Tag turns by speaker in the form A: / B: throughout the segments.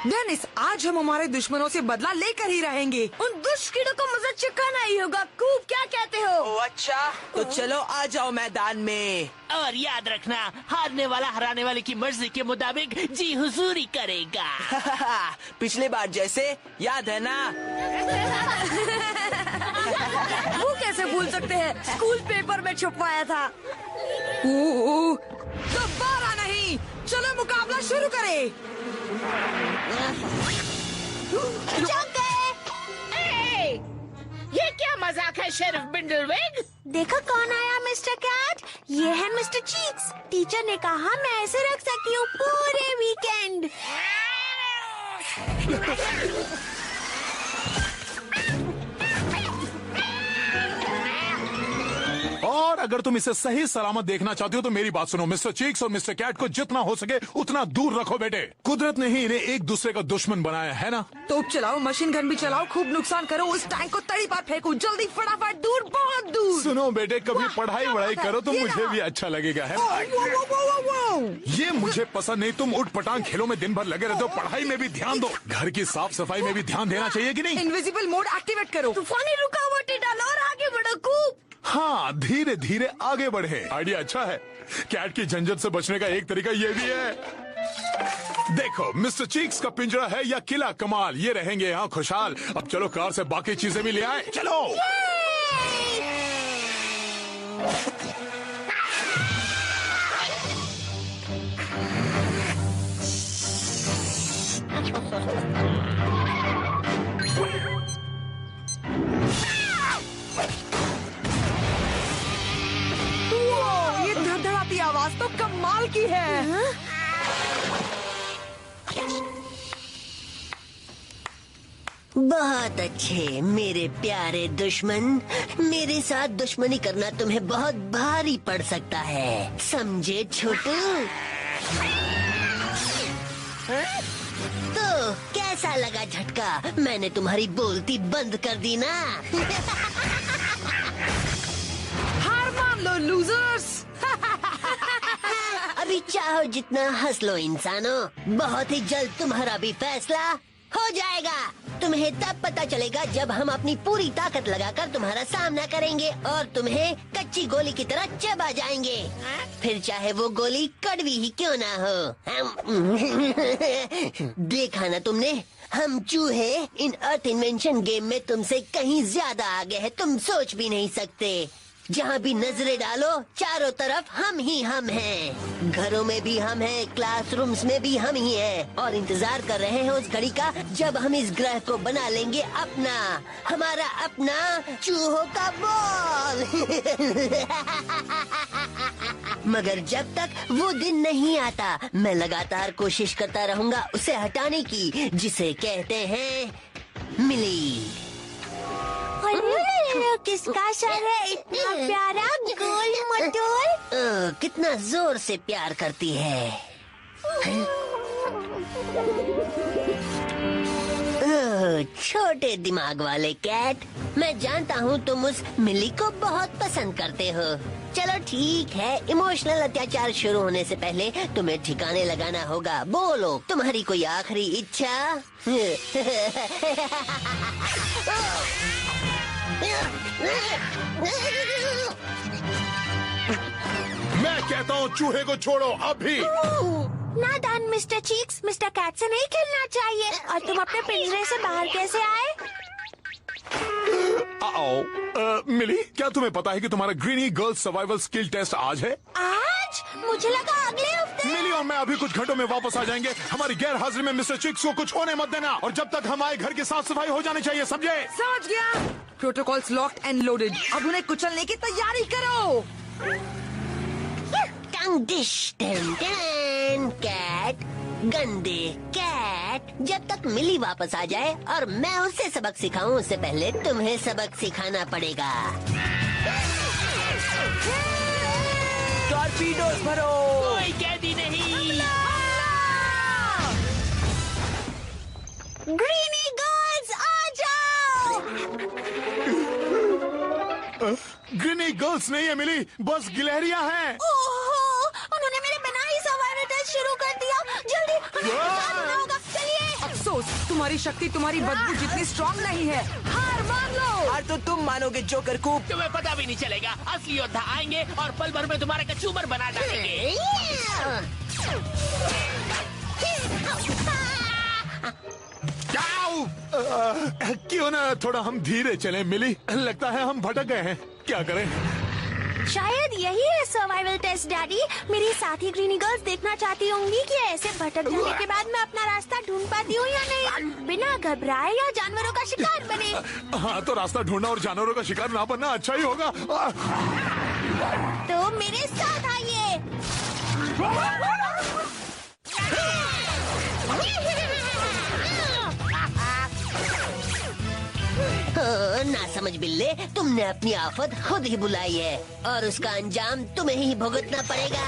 A: Dennis, आज हम हमारे दुश्मनों से बदला लेकर ही रहेंगे।
B: उन दुष्ट कीड़ों को मजा चखाना ही होगा। कूप, क्या कहते हो?
C: ओ अच्छा, तो चलो आ जाओ मैदान में।
D: और याद रखना, हारने वाला हराने वाले की मर्जी के मुताबिक जी हुजूरी करेगा।
C: पिछली बार जैसे, याद है ना?
B: वो कैसे भूल सकते हैं? स्कूल पेपर में छुपवाया था।
A: दोबारा नहीं। चलो मुकाबला शुरू करें।
D: ये क्या मजाक है शेरिफ बिंडलविग?
B: देखो कौन आया मिस्टर कैट। ये है मिस्टर चीक्स। टीचर ने कहा मैं ऐसे रख सकती हूँ पूरे वीकेंड।
E: और अगर तुम इसे सही सलामत देखना चाहते हो तो मेरी बात सुनो। मिस्टर चीक्स और मिस्टर कैट को जितना हो सके उतना दूर रखो बेटे। कुदरत ने ही इन्हें एक दूसरे का दुश्मन बनाया है ना।
A: तोप चलाओ, मशीन गन भी चलाओ, खूब नुकसान करो, उस टैंक को तड़ी पार फेंको, जल्दी फटाफट, दूर, बहुत दूर।
E: सुनो बेटे, कभी पढ़ाई वढ़ाई करो तो मुझे भी अच्छा लगेगा है। ये मुझे पसंद नहीं। तुम उठ पटांग खेलों में दिन भर लगे रहते हो, पढ़ाई में भी ध्यान दो। घर की साफ सफाई में भी ध्यान देना चाहिए कि नहीं?
A: इनविजिबल मोड एक्टिवेट करो।
B: तूफानी रुकावटें डालो और आगे बढ़ो। कूप।
E: हाँ, धीरे धीरे आगे बढ़े। आइडिया अच्छा है। कैट की झंझट से बचने का एक तरीका ये भी है। देखो, मिस्टर चीक्स का पिंजरा है या किला कमाल, ये रहेंगे यहाँ खुशहाल। अब चलो कार से बाकी चीजें भी ले आए। चलो।
A: ये धड़धड़ाती आवाज तो कमाल की है।
F: बहुत अच्छे मेरे प्यारे दुश्मन। मेरे साथ दुश्मनी करना तुम्हें बहुत भारी पड़ सकता है, समझे छोटू? तो कैसा लगा झटका? मैंने तुम्हारी बोलती बंद कर दी ना।
A: हार मान लो लूजर्स।
F: अभी चाहो जितना हंस लो इंसानों। बहुत ही जल्द तुम्हारा भी फैसला हो जाएगा। तुम्हें तब पता चलेगा जब हम अपनी पूरी ताकत लगाकर तुम्हारा सामना करेंगे और तुम्हें कच्ची गोली की तरह चबा जाएंगे, फिर चाहे वो गोली कड़वी ही क्यों ना हो। देखा ना तुमने, हम चूहे इन अर्थ इन्वेंशन गेम में तुमसे कहीं ज्यादा आगे है। तुम सोच भी नहीं सकते। जहाँ भी नजरें डालो चारों तरफ हम ही हम हैं। घरों में भी हम हैं, क्लासरूम्स में भी हम ही हैं और इंतजार कर रहे हैं उस घड़ी का जब हम इस ग्रह को बना लेंगे अपना, हमारा अपना चूहों का बॉल। मगर जब तक वो दिन नहीं आता मैं लगातार कोशिश करता रहूंगा उसे हटाने की, जिसे कहते हैं मिली।
B: किसका सर है इतना प्यारा, गोल मटोल?
F: कितना जोर से प्यार करती है। छोटे दिमाग वाले कैट, मैं जानता हूँ तुम उस मिली को बहुत पसंद करते हो। चलो ठीक है, इमोशनल अत्याचार शुरू होने से पहले तुम्हें ठिकाने लगाना होगा। बोलो, तुम्हारी कोई आखिरी इच्छा?
E: मैं कहता हूँ चूहे को छोड़ो अभी।
B: नादान मिस्टर चीक्स, मिस्टर कैट से नहीं खेलना चाहिए। और तुम अपने पिंजरे से बाहर कैसे आए?
E: मिली, क्या तुम्हें पता है कि तुम्हारा greeny girls survival skill test आज है?
B: आज? मुझे लगा अगले हफ्ते।
E: मिली और मैं अभी कुछ घंटों में वापस आ जाएंगे। हमारी गैर हाजिरी में मिस्टर चिक्स को कुछ होने मत देना और जब तक हम आए घर की साफ सफाई हो जानी चाहिए, समझे?
A: समझ गया। Protocols locked and loaded. अब उन्हें कुचलने की तैयारी करो।
F: टंग डिश कैट, गंदे कैट। जब तक मिली वापस आ जाए और मैं उसे सबक सिखाऊं उससे पहले तुम्हें सबक सिखाना पड़ेगा।
C: टॉर्पीडोज भरो।
D: कोई कैदी नहीं।
B: ग्रीनी गर्ल्स आ जाओ।
E: ग्रीनी गर्ल्स नहीं है मिली, बस गिलहरियां हैं।
B: ओहो, उन्होंने मेरे बिना ही सर्वाइवल टेस्ट शुरू कर दिया। जल्दी हमें होगा। चलिए।
A: अफसोस, तुम्हारी शक्ति तुम्हारी बदबू जितनी स्ट्रांग नहीं है। हार मान लो।
C: हार तो तुम मानोगे जोकर कूप।
D: तुम्हें पता भी नहीं चलेगा। असली योद्धा आएंगे और पल भर में तुम्हारे कचूमर बना डालेंगे।
E: क्यों ना थोड़ा हम धीरे चलें मिली, लगता है हम भटक गए हैं। क्या करें?
B: शायद यही है सर्वाइवल टेस्ट डैडी। मेरी साथी ग्रीनी गर्ल्स देखना चाहती होंगी कि ऐसे भटक जाने के बाद मैं अपना रास्ता ढूंढ पाती हूँ या नहीं, बिना घबराए या जानवरों का शिकार बने।
E: हाँ, तो रास्ता ढूंढना और जानवरों का शिकार ना बनना अच्छा ही होगा।
B: तो मेरे साथ आइए।
F: ना समझ बिल्ले, तुमने अपनी आफत खुद ही बुलाई है और उसका अंजाम तुम्हें ही भुगतना पड़ेगा।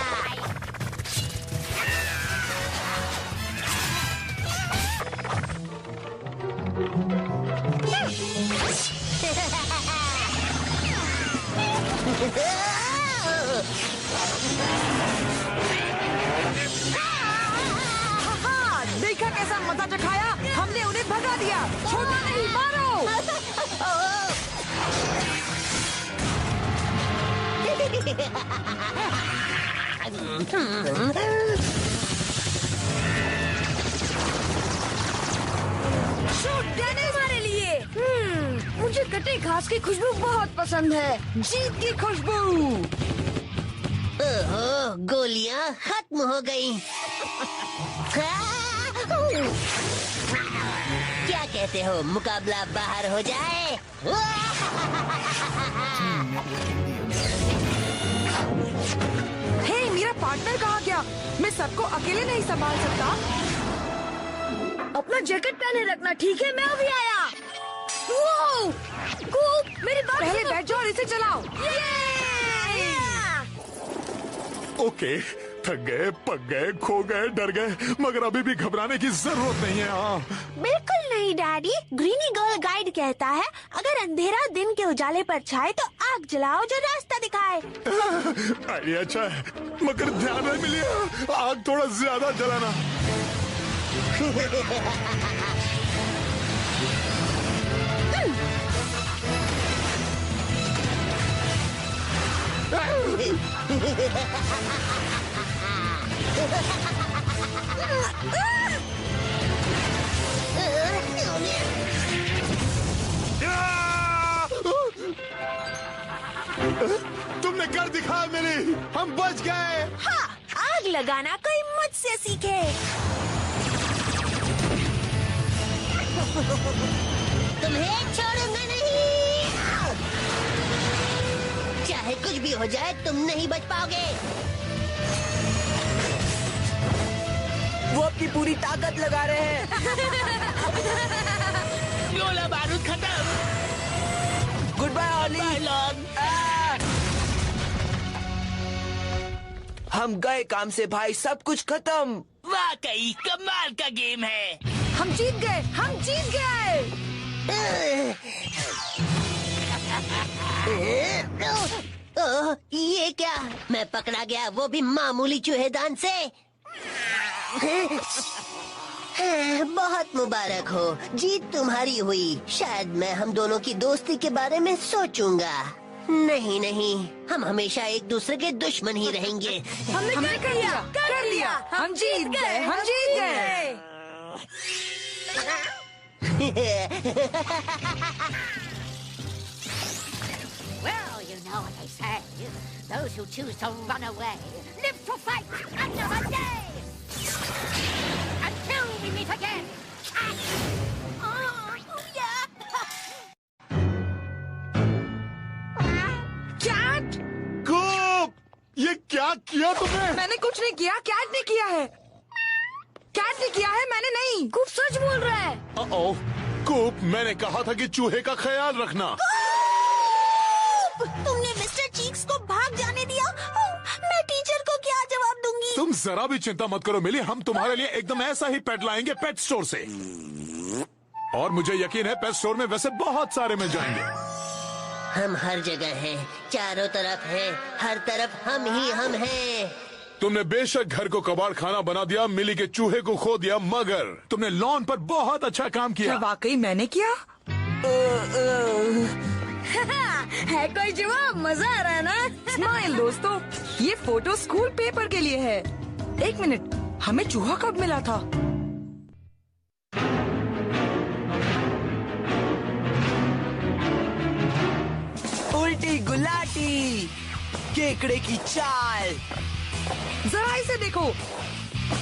A: देखा कैसा मजा चखाया, हमने उन्हें भगा दिया। छोड़ना नहीं, मारो। शूट देने हमारे लिए। मुझे कटे घास की खुशबू बहुत पसंद है। जीत की खुशबू।
F: ओहो, गोलियां खत्म हो गई। क्या कहते हो, मुकाबला बाहर हो जाए?
A: हे, मेरा पार्टनर कहाँ गया? मैं सबको अकेले नहीं संभाल सकता। अपना जैकेट पहने रखना, ठीक है? मैं अभी आया। कूप, मेरी बात पहले बैठ जाओ और इसे चलाओ।
E: ओके, थक गए, पक गए, खो गए, डर गए, मगर अभी भी घबराने की जरूरत नहीं है। हाँ,
B: बिल्कुल नहीं डैडी। ग्रीनी गर्ल गाइड कहता है अगर अंधेरा दिन के उजाले पर छाए तो आग जलाओ जो रास्ता दिखाए।
E: आइडिया अच्छा है, मगर ध्यान में मिलिए, आग थोड़ा ज्यादा जलाना। तुमने कर दिखाया मेरी, हम बच गए।
B: हाँ, आग लगाना कोई मुझसे सीखे।
F: तुम्हें छोड़ूंगा नहीं। चाहे कुछ भी हो जाए, तुम नहीं बच पाओगे।
C: वो अपनी पूरी ताकत लगा रहे हैं।
D: गोला बारूद खत्म।
C: गुड बाय ऑली। हम गए काम से भाई, सब कुछ खत्म।
D: वाकई कमाल का गेम है।
A: हम जीत गए, हम जीत गए।
F: ये क्या, मैं पकड़ा गया, वो भी मामूली चूहेदान से। बहुत मुबारक हो, जीत तुम्हारी हुई। शायद मैं हम दोनों की दोस्ती के बारे में सोचूंगा। नहीं नहीं, हम हमेशा एक दूसरे के दुश्मन ही रहेंगे।
A: हमने कर लिया, हम जीत गए, हम जीत गए।
G: Well, you know what they say. Those who choose to run away live to fight another day. Until we meet again.
A: Cat,
E: coop, ये क्या किया तुमने?
A: मैंने कुछ नहीं किया, कैट ने किया है। कैट ने किया है, मैंने नहीं। कूप सच बोल रहा है।
E: ओह, कूप, मैंने कहा था कि चूहे का ख्याल रखना।
B: तुमने मिस्टर चीक्स को भाग जाने दिया। मैं टीचर को क्या जवाब दूंगी?
E: तुम जरा भी चिंता मत करो मिली, हम तुम्हारे लिए एकदम ऐसा ही पेट लाएंगे पेट स्टोर से। और मुझे यकीन है पेट स्टोर में वैसे बहुत सारे मिल जाएंगे।
F: हम हर जगह हैं, चारों तरफ हैं, हर तरफ हम ही हम हैं।
E: तुमने बेशक घर को कबाड़ खाना बना दिया, मिली के चूहे को खो दिया, मगर तुमने लॉन पर बहुत अच्छा काम
H: क्या
E: किया।
H: वाकई मैंने किया?
A: है कोई जवाब? मजा आ रहा है ना?
H: स्माइल दोस्तों, ये फोटो स्कूल पेपर के लिए है। एक मिनट, हमें चूहा कब मिला था?
C: उल्टी गुलाटी, केकड़े की चाल।
H: जरा इसे देखो,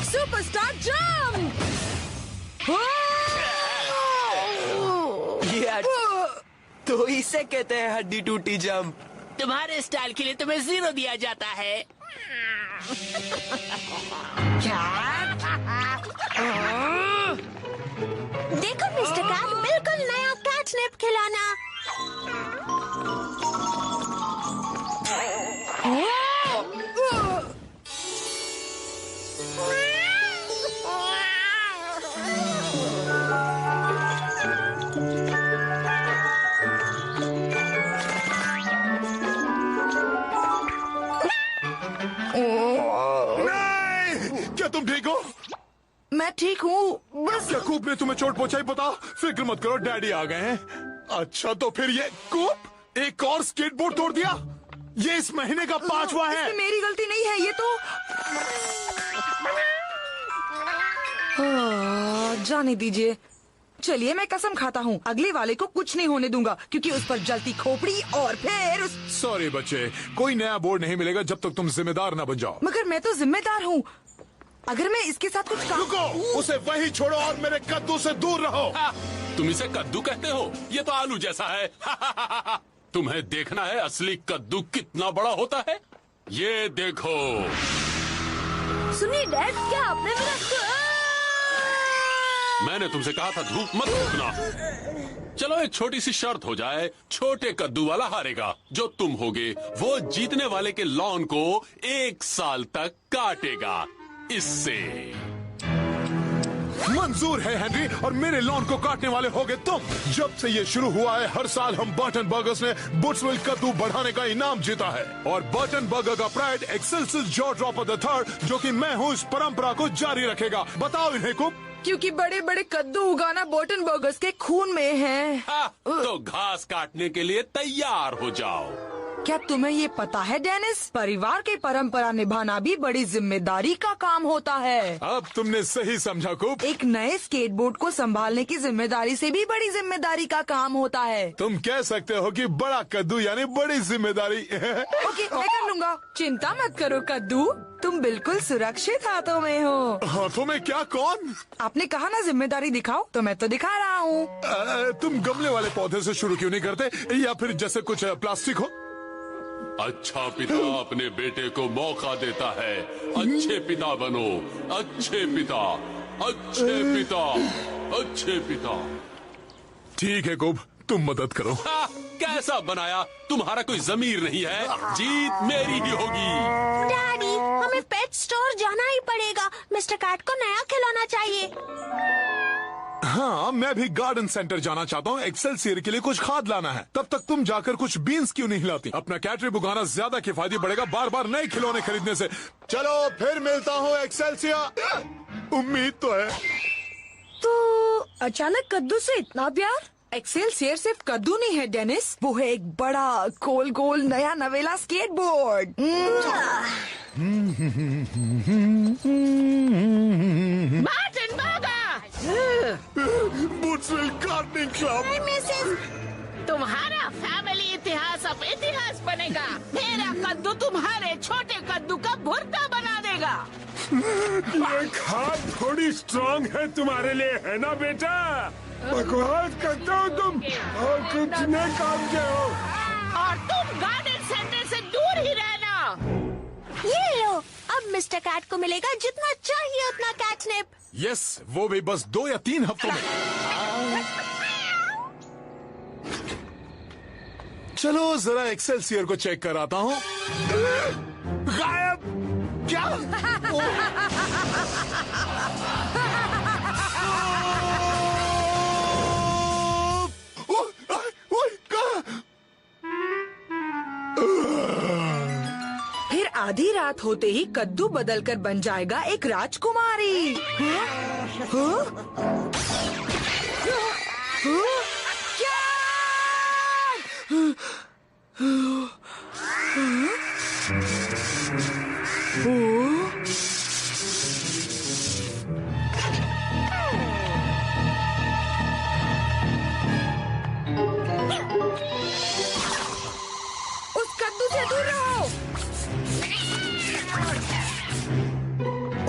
H: सुपरस्टार जंप!
C: ये तो इसे कहते हैं हड्डी टूटी जंप।
D: तुम्हारे स्टाइल के लिए तुम्हें 0 दिया जाता है।
B: देखो मिस्टर कैट, बिल्कुल नया कैटनैप खिलौना।
E: क्या तुम ठीक हो?
H: मैं ठीक हूँ, बस
E: क्या कूप ने तुम्हें चोट पहुंचाई? बताओ। फिक्र मत करो, डैडी आ गए हैं। अच्छा, तो फिर ये कूप एक और स्केटबोर्ड तोड़ दिया? ये इस महीने का 5वां है।
H: इसमें मेरी गलती नहीं है, ये तो जाने दीजिए। चलिए, मैं कसम खाता हूँ अगले वाले को कुछ नहीं होने दूंगा, क्योंकि उस पर जलती खोपड़ी और फिर
E: सॉरी बच्चे, कोई नया बोर्ड नहीं मिलेगा जब तक तुम जिम्मेदार न बन जाओ।
H: मगर मैं तो जिम्मेदार हूँ। अगर मैं इसके साथ कुछ काम...
E: रुको, उसे वही छोड़ो और मेरे कद्दू से दूर रहो।
I: तुम इसे कद्दू कहते हो? ये तो आलू जैसा है। तुम्हें देखना है असली कद्दू कितना बड़ा होता है। ये देखो।
A: सुनिए डैड, क्या आपने मेरा...
I: मैंने तुमसे कहा था धूप मत रोकना। चलो एक छोटी सी शर्त हो जाए, छोटे कद्दू वाला हारेगा। जो तुम होगे वो जीतने वाले के लॉन को 1 साल तक काटेगा। इससे
E: मंजूर है हेनरी, और मेरे लॉन को काटने वाले होगे तुम। जब से ये शुरू हुआ है, हर साल हम बर्टन बर्गर्स ने बुट्सविल कद्दू बढ़ाने का इनाम जीता है, और बर्टन बर्गर का pride Excelsius jaw dropper the third, जो कि मैं हूँ, इस परंपरा को जारी रखेगा। बताओ इन्हें कुप।
H: क्योंकि बड़े बड़े कद्दू उगाना बर्टन बर्गर्स के खून में है।
I: तो घास काटने के लिए तैयार हो जाओ।
H: क्या तुम्हें ये पता है डेनिस, परिवार की परंपरा निभाना भी बड़ी जिम्मेदारी का काम होता है।
E: अब तुमने सही समझा कुप।
H: एक नए स्केटबोर्ड को संभालने की जिम्मेदारी से भी बड़ी जिम्मेदारी का काम होता है।
E: तुम कह सकते हो कि बड़ा कद्दू यानी बड़ी जिम्मेदारी।
H: ओके, मैं कर लूंगा, चिंता मत करो कद्दू, तुम बिल्कुल सुरक्षित हाथों में हो।
E: हाथों में क्या? कौन?
H: आपने कहा ना जिम्मेदारी दिखाओ, तो मैं तो दिखा रहा हूँ।
E: तुम गमले वाले पौधे से शुरू क्यों नहीं करते, या फिर जैसे कुछ प्लास्टिक हो?
I: अच्छा पिता अपने बेटे को मौका देता है। अच्छे पिता बनो, अच्छे पिता, अच्छे पिता, अच्छे पिता।
E: ठीक है कुब, तुम मदद करो।
I: कैसा बनाया? तुम्हारा कोई जमीर नहीं है। जीत मेरी ही होगी।
B: डैडी, हमें पेट स्टोर जाना ही पड़ेगा। मिस्टर कैट को नया खिलौना चाहिए।
E: हाँ, मैं भी गार्डन सेंटर जाना चाहता हूँ। एक्सेलसियर के लिए कुछ खाद लाना है। तब तक तुम जाकर कुछ बीन्स क्यों नहीं लाती? अपना कैटरिंग उगाना ज्यादा किफायती पड़ेगा बार बार नए खिलौने खरीदने से। चलो फिर मिलता हूँ एक्सेलसियर। उम्मीद तो है।
A: तो अचानक कद्दू से इतना प्यार?
H: एक्सेलसियर सिर्फ कद्दू नहीं है डेनिस, वो है एक बड़ा गोल गोल नया नवेला skateboard.
G: Burton
E: Bootsville gardening club.
B: Mrs,
G: तुम्हारा फैमिली इतिहास अब इतिहास बनेगा। मेरा कद्दू तुम्हारे छोटे कद्दू का भुर्ता बना देगा।
J: ये खाद थोड़ी स्ट्रांग है तुम्हारे लिए, है ना बेटा? बकवास करते हो तुम और कुछ नहीं काम के हो।
G: और तुम गार्डन सेंटर से दूर ही रहना।
B: ये लो, अब मिस्टर कैट को मिलेगा जितना चाहिए उतना कैटनैप।
E: यस, वो भी बस 2 या 3 हफ्तों में। चलो जरा एक्सेलसियर को चेक कराता हूँ। गायब? क्या?
H: आधी रात होते ही कद्दू बदलकर बन जाएगा एक राजकुमारी। हाँ? हाँ? हाँ? क्या? उस कद्दू से दूर रहो।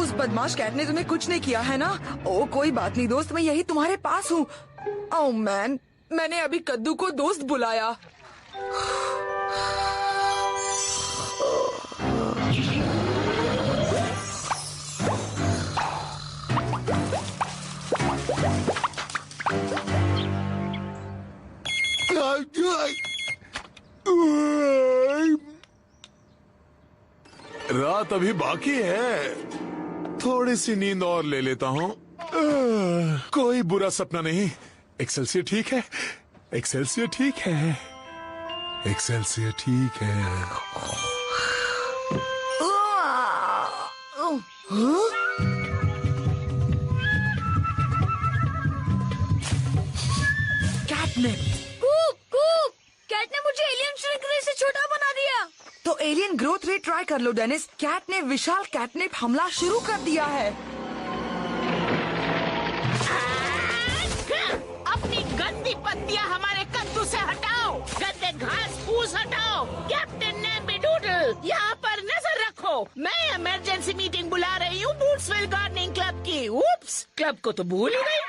H: उस बदमाश कैट ने तुम्हें कुछ नहीं किया है ना? ओ कोई बात नहीं दोस्त, मैं यही तुम्हारे पास हूँ। ओह मैन, मैंने अभी कद्दू को दोस्त बुलाया।
E: रात अभी बाकी है, थोड़ी सी नींद और ले लेता हूँ। कोई बुरा सपना नहीं। एक्सेल्सियर ठीक है, एक्सेल्सियर ठीक है, एक्सेल्सियर ठीक है।
H: कैटनिप।
A: कूक कूक, कैट ने मुझे एलियन श्रिंक रे से छोटा बना दिया।
H: तो एलियन ग्रोथ रेट ट्राई कर लो डेनिस। कैट ने विशाल कैटनिप हमला शुरू कर दिया है।
D: अपनी गंदी पत्तियां हमारे कद्दू से हटाओ, गंदे घास फूस हटाओ। कैप्टन नैम्बीडूडल, यहाँ पर नजर रखो। मैं इमरजेंसी मीटिंग बुला रही हूँ बूट्सविल गार्डनिंग क्लब की। उप्स, क्लब को तो भूल ही गई।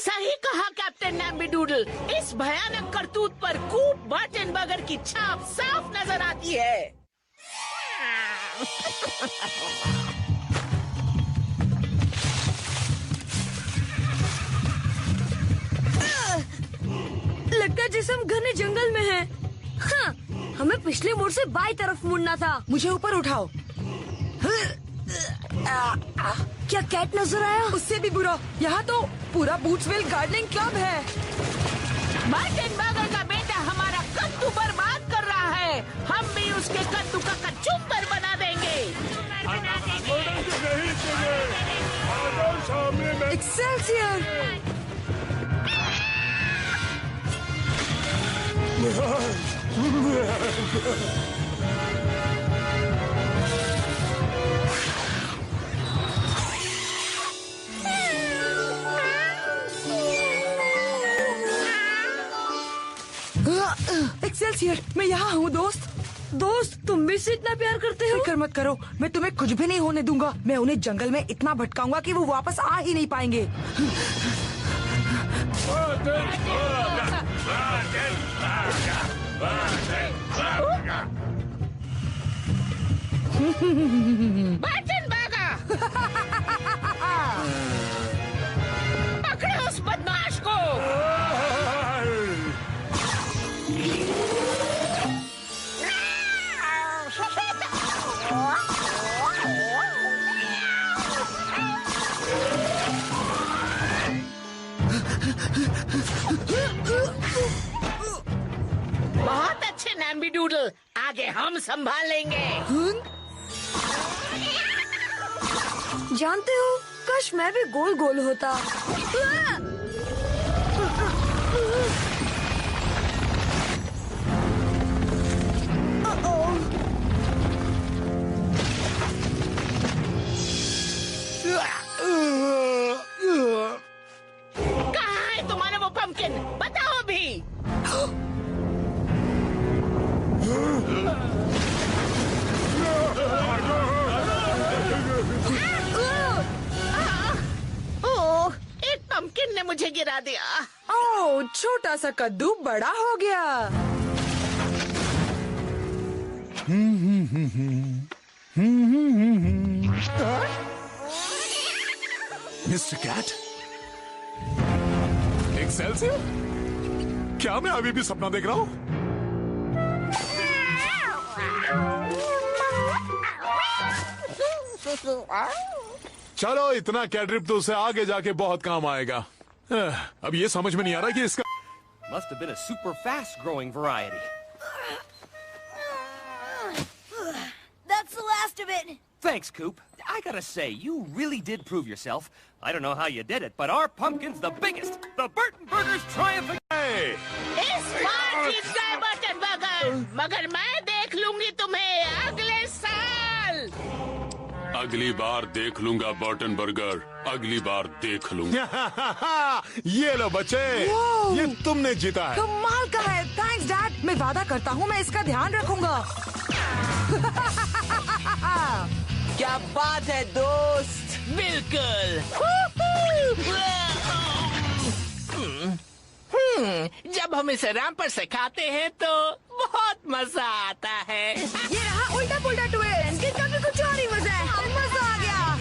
D: सही कहा कैप्टन नैम्बीडूडल, इस भयानक करतूत पर कूप बार्टेनबर्गर की छाप साफ नजर आती है।
A: लगता है जैसे हम घने जंगल में हैं। हाँ, हमें पिछले मोड़ से बाई तरफ मुड़ना था।
H: मुझे ऊपर उठाओ।
A: क्या कैट नजर आया?
H: उससे भी बुरा, यहाँ तो पूरा बूट्सविल गार्डनिंग क्लब है।
D: बार्टेनबर्गर का बेटा हमारा कद्दू बर्बाद कर रहा है। हम भी उसके कद्दू का कचुम्बर बना देंगे।
H: एक्सेल्सियर! एक्सेल्सियर, मैं यहाँ हूँ दोस्त।
A: दोस्त, तुम भी इससे इतना प्यार करते हो?
H: फिक्र मत करो, मैं तुम्हें कुछ भी नहीं होने दूंगा। मैं उन्हें जंगल में इतना भटकाऊंगा कि वो वापस आ ही नहीं पाएंगे।
D: बार्टेनबर्गर, पकड़ो उस बदमाश को। बहुत अच्छे नैम्बीडूडल, आगे हम संभाल लेंगे।
A: जानते हो, काश मैं भी गोल गोल होता।
D: कहाँ है तुम्हारा वो पंपकिन? बताओ अभी। ओह, एक पंपकिन ने मुझे गिरा दिया।
H: ओह, छोटा सा कद्दू बड़ा हो गया।
E: मिस्टर कैट, एक्सेल्सियर, क्या मैं अभी भी सपना देख रहा हूँ? चलो, इतना कैट्रिप तो उसे आगे जाके बहुत काम आएगा। अब ये समझ में नहीं आ रहा कि इसका
K: Must have been a super fast growing variety.
A: That's the last of it.
K: Thanks, Coop. I gotta say, you really did prove yourself. I don't know how you did it, but our pumpkin's the biggest. The Burton Burgers triumph again.
D: इस बार जीत गए Burton burger, मगर मैं देख लूंगी तुम्हें अगले साल।
I: अगली बार देख लूंगा बर्टन बर्गर, अगली बार देख लूंगा।
E: ये लो बच्चे, ये तुमने जीता है।
H: कमाल का है। थैंक्स डैड, मैं वादा करता हूँ मैं इसका ध्यान रखूंगा।
C: क्या बात है दोस्त।
D: बिल्कुल। जब हम इसे रैंप पर से खाते हैं तो बहुत मजा आता है।
A: ये रहा उल्टा पुल्टा ट्विस्ट। इसका भी कुछ और ही मजा है। मजा आ गया।